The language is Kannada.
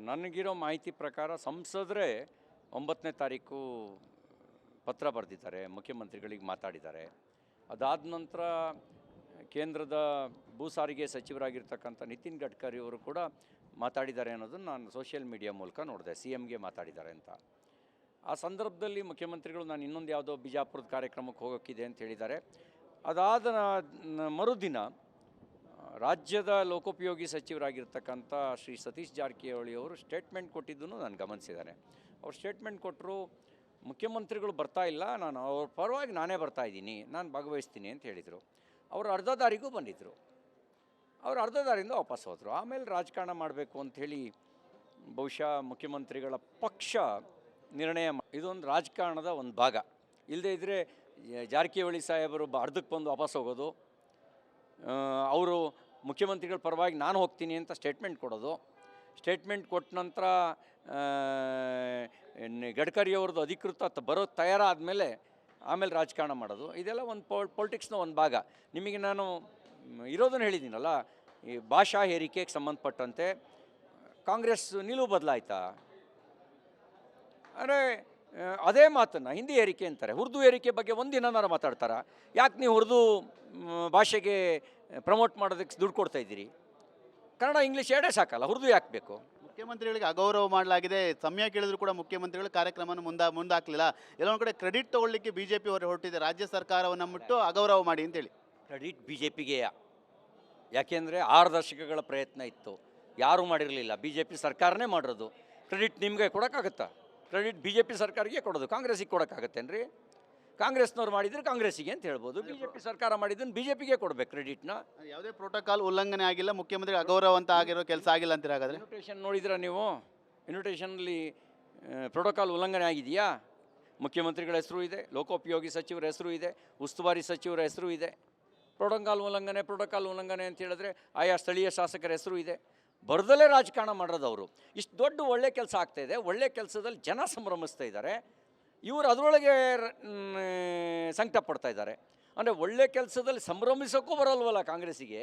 ನನಗಿರೋ ಮಾಹಿತಿ ಪ್ರಕಾರ ಸಂಸದರೇ 9ನೇ ತಾರೀಕು ಪತ್ರ ಬರೆದಿದ್ದಾರೆ, ಮುಖ್ಯಮಂತ್ರಿಗಳಿಗೆ ಮಾತಾಡಿದ್ದಾರೆ. ಅದಾದ ನಂತರ ಕೇಂದ್ರದ ಭೂ ಸಾರಿಗೆ ಸಚಿವರಾಗಿರ್ತಕ್ಕಂಥ ನಿತಿನ್ ಗಡ್ಕರಿ ಅವರು ಕೂಡ ಮಾತಾಡಿದ್ದಾರೆ ಅನ್ನೋದನ್ನು ನಾನು ಸೋಷಿಯಲ್ ಮೀಡಿಯಾ ಮೂಲಕ ನೋಡಿದೆ, CMಗೆ ಮಾತಾಡಿದ್ದಾರೆ ಅಂತ. ಆ ಸಂದರ್ಭದಲ್ಲಿ ಮುಖ್ಯಮಂತ್ರಿಗಳು ನಾನು ಇನ್ನೊಂದು ಯಾವುದೋ ಬಿಜಾಪುರದ ಕಾರ್ಯಕ್ರಮಕ್ಕೆ ಹೋಗೋಕ್ಕಿದೆ ಅಂತ ಹೇಳಿದ್ದಾರೆ. ಅದಾದ ಮರುದಿನ ರಾಜ್ಯದ ಲೋಕೋಪಯೋಗಿ ಸಚಿವರಾಗಿರ್ತಕ್ಕಂಥ ಶ್ರೀ ಸತೀಶ್ ಜಾರಕಿಹೊಳಿ ಅವರು ಸ್ಟೇಟ್ಮೆಂಟ್ ಕೊಟ್ಟಿದ್ದನ್ನು ನಾನು ಗಮನಿಸಿದ್ದೇನೆ. ಅವ್ರು ಸ್ಟೇಟ್ಮೆಂಟ್ ಕೊಟ್ಟರು, ಮುಖ್ಯಮಂತ್ರಿಗಳು ಬರ್ತಾ ಇಲ್ಲ, ನಾನು ಅವ್ರ ಪರವಾಗಿ ನಾನೇ ಬರ್ತಾ ಇದ್ದೀನಿ, ನಾನು ಭಾಗವಹಿಸ್ತೀನಿ ಅಂತ ಹೇಳಿದರು. ಅವರು ಅರ್ಧ ದಾರಿಗೂ ಬಂದಿದ್ದರು. ಅವರು ಅರ್ಧ ದಾರಿಯಿಂದ ವಾಪಸ್ ಹೋದರು. ಆಮೇಲೆ ರಾಜಕಾರಣ ಮಾಡಬೇಕು ಅಂಥೇಳಿ ಬಹುಶಃ ಮುಖ್ಯಮಂತ್ರಿಗಳ ಪಕ್ಷ ನಿರ್ಣಯ ಇದೊಂದು ರಾಜಕಾರಣದ ಒಂದು ಭಾಗ. ಇಲ್ಲದೇ ಇದ್ದರೆ ಜಾರಕಿಹೊಳಿ ಸಾಹೇಬರು ಅರ್ಧಕ್ಕೆ ಬಂದು ವಾಪಸ್ ಹೋಗೋದು, ಅವರು ಮುಖ್ಯಮಂತ್ರಿಗಳ ಪರವಾಗಿ ನಾನು ಹೋಗ್ತೀನಿ ಅಂತ ಸ್ಟೇಟ್ಮೆಂಟ್ ಕೊಡೋದು, ಸ್ಟೇಟ್ಮೆಂಟ್ ಕೊಟ್ಟ ನಂತರ ಗಡ್ಕರಿ ಅವ್ರದ್ದು ಅಧಿಕೃತ ಬರೋದು ತಯಾರಾದ ಮೇಲೆ ಆಮೇಲೆ ರಾಜಕಾರಣ ಮಾಡೋದು, ಇದೆಲ್ಲ ಒಂದು ಪೊಲಿಟಿಕ್ಸ್ನ ಒಂದು ಭಾಗ. ನಿಮಗೆ ನಾನು ಇರೋದನ್ನು ಹೇಳಿದ್ದೀನಲ್ಲ, ಈ ಭಾಷಾ ಹೇರಿಕೆಗೆ ಸಂಬಂಧಪಟ್ಟಂತೆ ಕಾಂಗ್ರೆಸ್ ನಿಲುವು ಬದಲಾಯ್ತಾ? ಅಂದರೆ ಅದೇ ಮಾತನ್ನು ಹಿಂದಿ ಏರಿಕೆ ಅಂತಾರೆ, ಉರ್ದು ಏರಿಕೆ ಬಗ್ಗೆ ಒಂದಿನಾರು ಮಾತಾಡ್ತಾರಾ? ಯಾಕೆ ನೀವು ಉರ್ದು ಭಾಷೆಗೆ ಪ್ರಮೋಟ್ ಮಾಡೋದಕ್ಕೆ ದುಡ್ಡು ಕೊಡ್ತಾ ಇದ್ದೀರಿ? ಕನ್ನಡ ಇಂಗ್ಲೀಷ್ ಎರಡೇ ಸಾಕಲ್ಲ, ಉರ್ದು ಯಾಕೆ ಬೇಕು? ಮುಖ್ಯಮಂತ್ರಿಗಳಿಗೆ ಅಗೌರವ ಮಾಡಲಾಗಿದೆ. ಸಮಯ ಕೇಳಿದ್ರು ಕೂಡ ಮುಖ್ಯಮಂತ್ರಿಗಳು ಕಾರ್ಯಕ್ರಮವನ್ನು ಮುಂದಾಕಲಿಲ್ಲ. ಎಲ್ಲೊಂದು ಕಡೆ ಕ್ರೆಡಿಟ್ ತೊಗೊಳ್ಳಿಕ್ಕೆ BJP ಅವರು ಹೊರಟಿದೆ, ರಾಜ್ಯ ಸರ್ಕಾರವನ್ನು ಮುಟ್ಟು ಅಗೌರವ ಮಾಡಿ ಅಂತೇಳಿ. ಕ್ರೆಡಿಟ್ BJPಗೆಯಾ? ಯಾಕೆಂದರೆ 6 ದಶಕಗಳ ಪ್ರಯತ್ನ ಇತ್ತು, ಯಾರೂ ಮಾಡಿರಲಿಲ್ಲ, BJP ಸರ್ಕಾರನೇ ಮಾಡಿರೋದು. ಕ್ರೆಡಿಟ್ ನಿಮಗೆ ಕೊಡೋಕ್ಕಾಗತ್ತಾ? ಕ್ರೆಡಿಟ್ BJP ಸರ್ಕಾರಕ್ಕೆ ಕೊಡೋದು, ಕಾಂಗ್ರೆಸ್ಸಿಗೆ ಕೊಡೋಕ್ಕಾಗತ್ತೇನ್ರಿ? ಕಾಂಗ್ರೆಸ್ನವ್ರು ಮಾಡಿದರೆ ಕಾಂಗ್ರೆಸ್ಸಿಗೆ ಅಂತ ಹೇಳ್ಬೋದು, BJP ಸರ್ಕಾರ ಮಾಡಿದ್ದನ್ನು BJPಗೆ ಕೊಡಬೇಕು ಕ್ರೆಡಿಟ್ನ. ಯಾವುದೇ ಪ್ರೋಟೋಕಾಲ್ ಉಲ್ಲಂಘನೆ ಆಗಿಲ್ಲ, ಮುಖ್ಯಮಂತ್ರಿ ಅಗೌರವ ಅಂತ ಆಗಿರೋ ಕೆಲಸ ಆಗಿಲ್ಲ ಅಂತೀರ ಹಾಗಾದರೆ? ಇನ್ವಿಟೇಷನ್ ನೋಡಿದ್ರೆ ನೀವು, ಇನ್ವಿಟೇಷನಲ್ಲಿ ಪ್ರೋಟೋಕಾಲ್ ಉಲ್ಲಂಘನೆ ಆಗಿದೆಯಾ? ಮುಖ್ಯಮಂತ್ರಿಗಳ ಹೆಸರು ಇದೆ, ಲೋಕೋಪಯೋಗಿ ಸಚಿವರ ಹೆಸರು ಇದೆ, ಉಸ್ತುವಾರಿ ಸಚಿವರ ಹೆಸರು ಇದೆ. ಪ್ರೋಟೋಕಾಲ್ ಉಲ್ಲಂಘನೆ ಅಂತ ಹೇಳಿದ್ರೆ ಆಯಾ ಸ್ಥಳೀಯ ಶಾಸಕರ ಹೆಸರು ಇದೆ. ಬರದಲ್ಲೇ ರಾಜಕಾರಣ ಮಾಡೋದು ಅವರು. ಇಷ್ಟು ದೊಡ್ಡ ಒಳ್ಳೆ ಕೆಲಸ ಆಗ್ತಾಯಿದೆ, ಒಳ್ಳೆ ಕೆಲಸದಲ್ಲಿ ಜನ ಸಂಭ್ರಮಿಸ್ತಾ ಇದ್ದಾರೆ, ಇವರು ಅದರೊಳಗೆ ಸಂಕಟ ಪಡ್ತಾ ಇದ್ದಾರೆ. ಅಂದರೆ ಒಳ್ಳೆ ಕೆಲಸದಲ್ಲಿ ಸಂಭ್ರಮಿಸೋಕ್ಕೂ ಬರಲ್ವಲ್ಲ ಕಾಂಗ್ರೆಸ್ಸಿಗೆ.